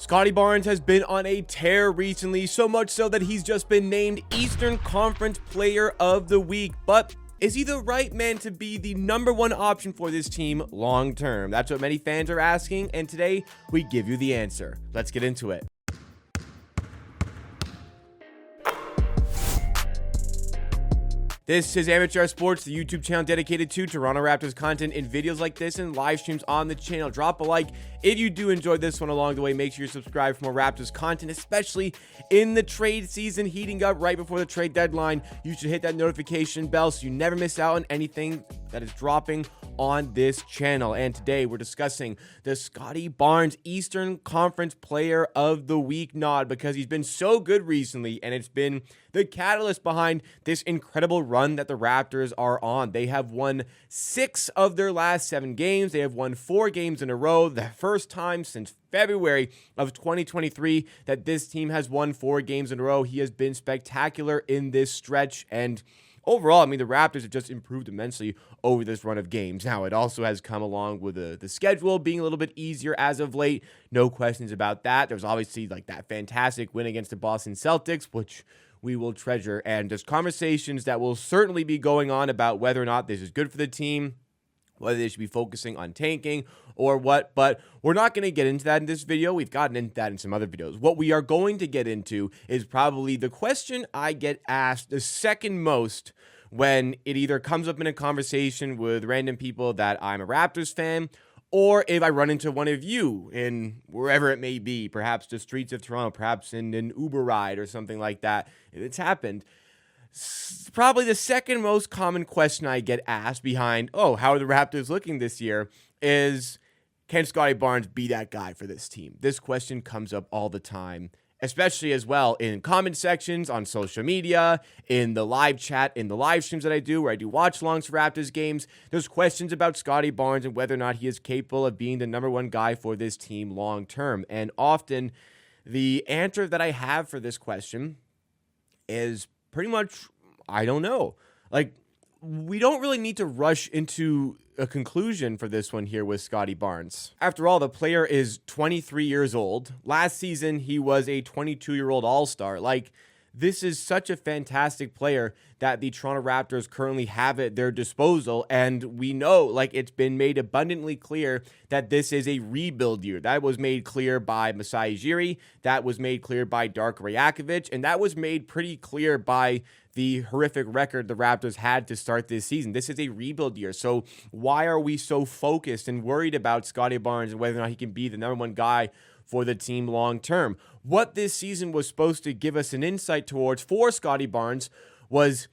Scottie Barnes has been on a tear recently, so much so that he's just been named Eastern Conference Player of the Week. But is he the right man to be the #1 option for this team long term? That's what many fans are asking, and today we give you the answer. Let's get into it. This is Amateur Sports, the YouTube channel dedicated to Toronto Raptors content and videos like this and live streams on the channel. Drop a like if you do enjoy this one along the way. Make sure you subscribe for more Raptors content, especially in the trade season heating up right before the trade deadline. You should hit that notification bell so you never miss out on anything that is dropping on this channel. And today we're discussing the Scottie Barnes Eastern Conference Player of the Week nod because he's been so good recently, and it's been the catalyst behind this incredible run that the Raptors are on. They have won 6 of their last 7 games. They have won 4 games in a row, the first time since February of 2023 that this team has won 4 games in a row. He has been spectacular in this stretch, and overall, I mean, the Raptors have just improved immensely over this run of games. Now, it also has come along with the schedule being a little bit easier as of late. No questions about that. There's obviously like that fantastic win against the Boston Celtics, which we will treasure. And there's conversations that will certainly be going on about whether or not this is good for the team, whether they should be focusing on tanking or what, but we're not going to get into that in this video. We've gotten into that in some other videos. What we are going to get into is probably the question I get asked the second most when it either comes up in a conversation with random people that I'm a Raptors fan, or if I run into one of you in wherever it may be, perhaps the streets of Toronto, perhaps in an Uber ride or something like that. It's happened. Probably the second most common question I get asked behind, oh, how are the Raptors looking this year, is can Scottie Barnes be that guy for this team? This question comes up all the time, especially as well in comment sections on social media, in the live chat, in the live streams that I do, where I do watch-alongs for Raptors games. There's questions about Scottie Barnes and whether or not he is capable of being the #1 guy for this team long-term. And often the answer that I have for this question is pretty much, I don't know. Like, we don't really need to rush into a conclusion for this one here with Scottie Barnes. After all, the player is 23 years old. Last season, he was a 22-year-old all-star. Like, this is such a fantastic player that the Toronto Raptors currently have at their disposal, and we know, like, it's been made abundantly clear that this is a rebuild year. That was made clear by Masai Ujiri, that was made clear by Darko Rajakovic, and that was made pretty clear by the horrific record the Raptors had to start this season. This is a rebuild year, so why are we so focused and worried about Scottie Barnes and whether or not he can be the #1 guy for the team long term? What this season was supposed to give us an insight towards for Scottie Barnes was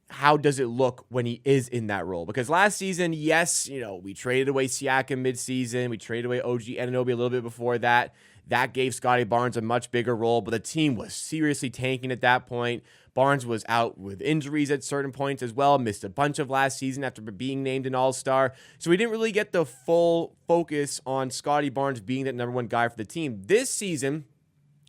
how does it look when he is in that role? Because last season, yes, you know, we traded away Siakam midseason. We traded away OG Anunoby a little bit before that. That gave Scottie Barnes a much bigger role, but the team was seriously tanking at that point. Barnes was out with injuries at certain points as well, missed a bunch of last season after being named an all-star. So we didn't really get the full focus on Scottie Barnes being that #1 guy for the team. This season,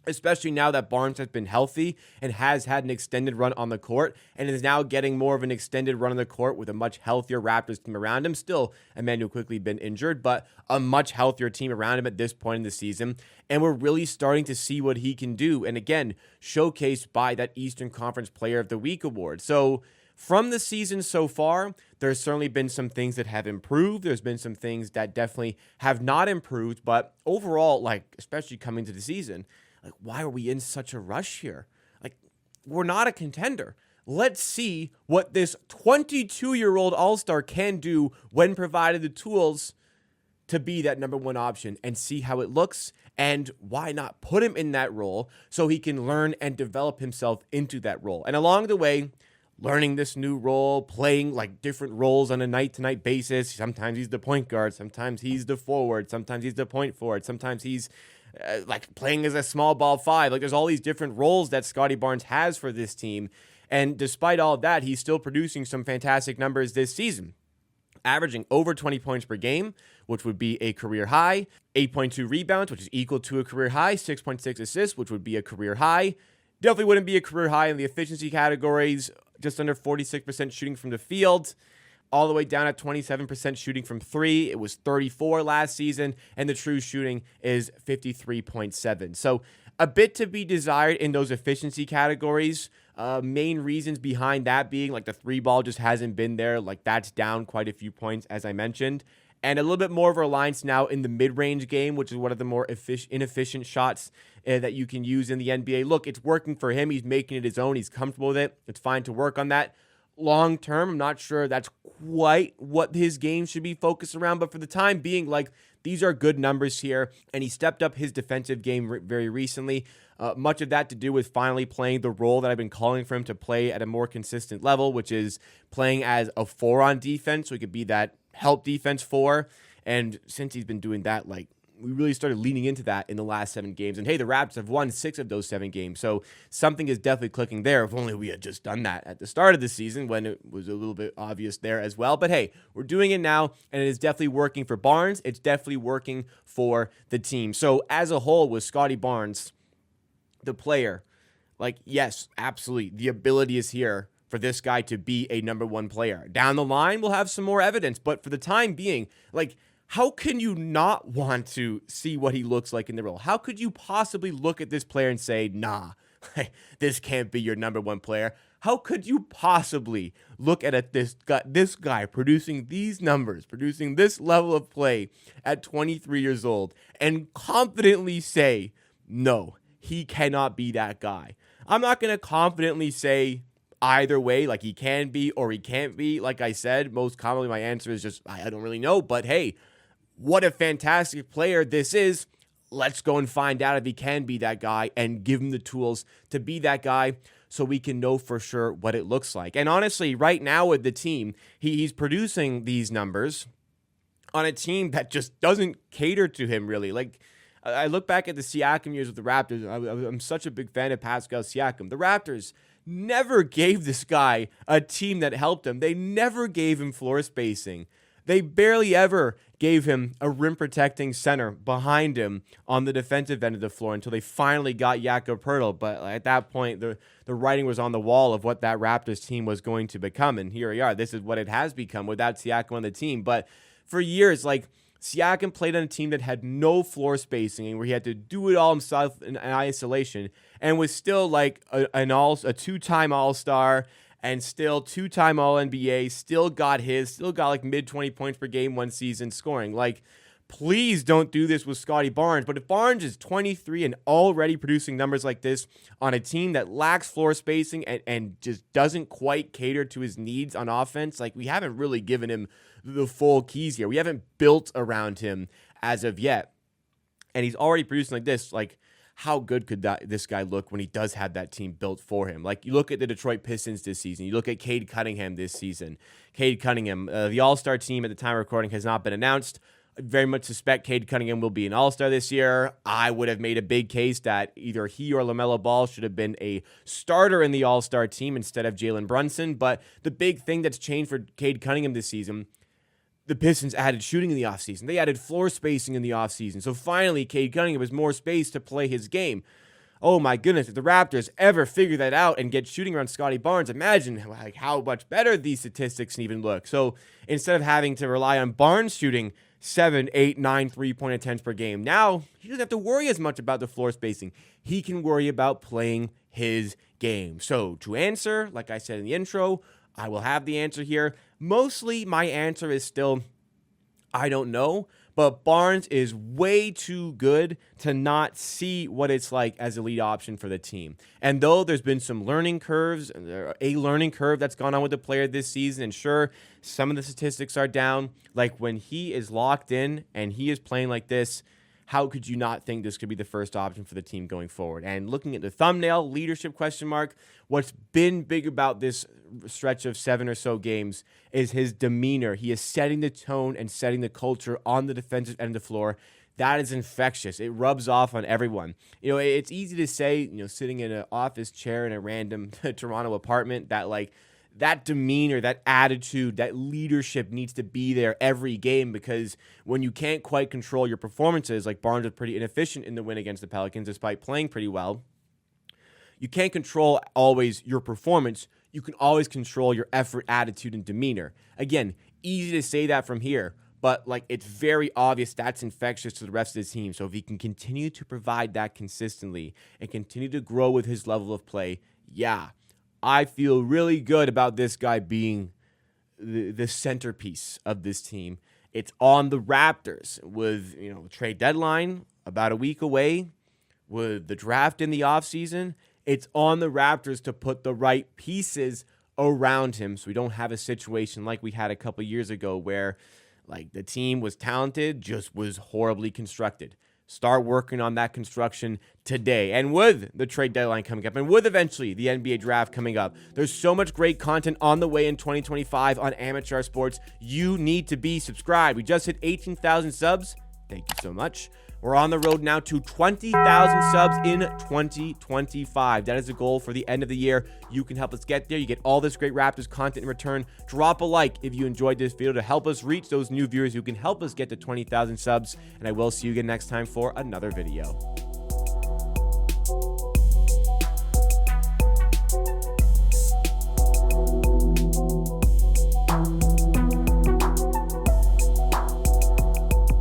especially now that Barnes has been healthy and has had an extended run on the court and is now getting more of an extended run on the court with a much healthier Raptors team around him. Still, Emmanuel quickly been injured, but a much healthier team around him at this point in the season. And we're really starting to see what he can do. And again, showcased by that Eastern Conference Player of the Week award. So from the season so far, there's certainly been some things that have improved. There's been some things that definitely have not improved. But overall, like, especially coming to the season, like, why are we in such a rush here? Like, we're not a contender. Let's see what this 22-year-old all-star can do when provided the tools to be that #1 option and see how it looks. And why not put him in that role so he can learn and develop himself into that role? And along the way, learning this new role, playing like different roles on a night-to-night basis. Sometimes he's the point guard. Sometimes he's the forward. Sometimes he's the point forward. Sometimes he's like playing as a small ball 5. Like, there's all these different roles that Scottie Barnes has for this team. And despite all of that, he's still producing some fantastic numbers this season, averaging over 20 points per game, which would be a career high, 8.2 rebounds, which is equal to a career high, 6.6 assists, which would be a career high. Definitely wouldn't be a career high in the efficiency categories, just under 46% shooting from the field. all the way down at 27% shooting from three. It was 34 last season, and the true shooting is 53.7. So a bit to be desired in those efficiency categories. Main reasons behind that being like the three ball just hasn't been there. Like that's down quite a few points, as I mentioned. And a little bit more of a reliance now in the mid-range game, which is one of the more inefficient shots that you can use in the NBA. Look, it's working for him. He's making it his own. He's comfortable with it. It's fine to work on that. Long term, I'm not sure that's quite what his game should be focused around. But for the time being, like, these are good numbers here. And he stepped up his defensive game very recently. Much of that to do with finally playing the role that I've been calling for him to play at a more consistent level, which is playing as a 4 on defense. So he could be that help defense 4. And since he's been doing that, like, we really started leaning into that in the last 7 games. And hey, the Raptors have won 6 of those 7 games. So something is definitely clicking there. If only we had just done that at the start of the season when it was a little bit obvious there as well. But hey, we're doing it now, and it is definitely working for Barnes. It's definitely working for the team. So as a whole, with Scottie Barnes, the player, like, yes, absolutely, the ability is here for this guy to be a number 1 player. Down the line, we'll have some more evidence. But for the time being, like, how can you not want to see what he looks like in the role? How could you possibly look at this player and say, nah, this can't be your number 1 player? How could you possibly look at this guy producing these numbers, producing this level of play at 23 years old, and confidently say, no, he cannot be that guy? I'm not going to confidently say either way, like he can be or he can't be. Like I said, most commonly my answer is just, I don't really know. But hey, what a fantastic player this is. Let's go and find out if he can be that guy and give him the tools to be that guy so we can know for sure what it looks like. And honestly, right now with the team, he's producing these numbers on a team that just doesn't cater to him really. Like, I look back at the Siakam years with the Raptors. I'm such a big fan of Pascal Siakam. The Raptors never gave this guy a team that helped him. They never gave him floor spacing. They barely ever gave him a rim-protecting center behind him on the defensive end of the floor until they finally got Jakob Poeltl. But at that point, the writing was on the wall of what that Raptors team was going to become. And here we are. This is what it has become without Siakam on the team. But for years, like, Siakam played on a team that had no floor spacing and where he had to do it all himself in isolation and was still like a two-time All-Star and still 2-time All-NBA, still got like mid-20 points per game one season scoring. Like, please don't do this with Scottie Barnes. But if Barnes is 23 and already producing numbers like this on a team that lacks floor spacing and just doesn't quite cater to his needs on offense, like, we haven't really given him the full keys here. We haven't built around him as of yet. And he's already producing like this. Like, how good could this guy look when he does have that team built for him? Like, you look at the Detroit Pistons this season. You look at Cade Cunningham this season. Cade Cunningham, the All-Star team at the time of recording has not been announced. I very much suspect Cade Cunningham will be an All-Star this year. I would have made a big case that either he or LaMelo Ball should have been a starter in the All-Star team instead of Jalen Brunson. But the big thing that's changed for Cade Cunningham this season, the Pistons added shooting in the offseason. They added floor spacing in the offseason. So finally, Cade Cunningham has more space to play his game. Oh my goodness, if the Raptors ever figure that out and get shooting around Scottie Barnes, imagine like how much better these statistics can even look. So instead of having to rely on Barnes shooting 7, 8, 9 3-point attempts per game, now he doesn't have to worry as much about the floor spacing. He can worry about playing his game. So to answer, like I said in the intro, I will have the answer here. Mostly my answer is still, I don't know, but Barnes is way too good to not see what it's like as a lead option for the team. And though there's been some learning curves, a learning curve that's gone on with the player this season, and sure, some of the statistics are down, like when he is locked in and he is playing like this, how could you not think this could be the first option for the team going forward? And looking at the thumbnail, leadership question mark, what's been big about this stretch of 7 or so games is his demeanor. He is setting the tone and setting the culture on the defensive end of the floor. That is infectious. It rubs off on everyone. You know, it's easy to say, you know, sitting in an office chair in a random Toronto apartment that, like, that demeanor, that attitude, that leadership needs to be there every game, because when you can't quite control your performances, like Barnes was pretty inefficient in the win against the Pelicans despite playing pretty well, you can't control always your performance. you can always control your effort, attitude, and demeanor. Again, easy to say that from here, but like it's very obvious that's infectious to the rest of the team. So if he can continue to provide that consistently and continue to grow with his level of play, yeah, I feel really good about this guy being the centerpiece of this team. It's on the Raptors with, trade deadline about a week away, with the draft in the offseason. It's on the Raptors to put the right pieces around him so we don't have a situation like we had a couple years ago where like the team was talented, just was horribly constructed. Start working on that construction today. And with the trade deadline coming up and with eventually the NBA draft coming up, there's so much great content on the way in 2025 on Amateur Sports. You need to be subscribed. We just hit 18,000 subs. Thank you so much. We're on the road now to 20,000 subs in 2025. That is the goal for the end of the year. You can help us get there. You get all this great Raptors content in return. Drop a like if you enjoyed this video to help us reach those new viewers who can help us get to 20,000 subs. And I will see you again next time for another video.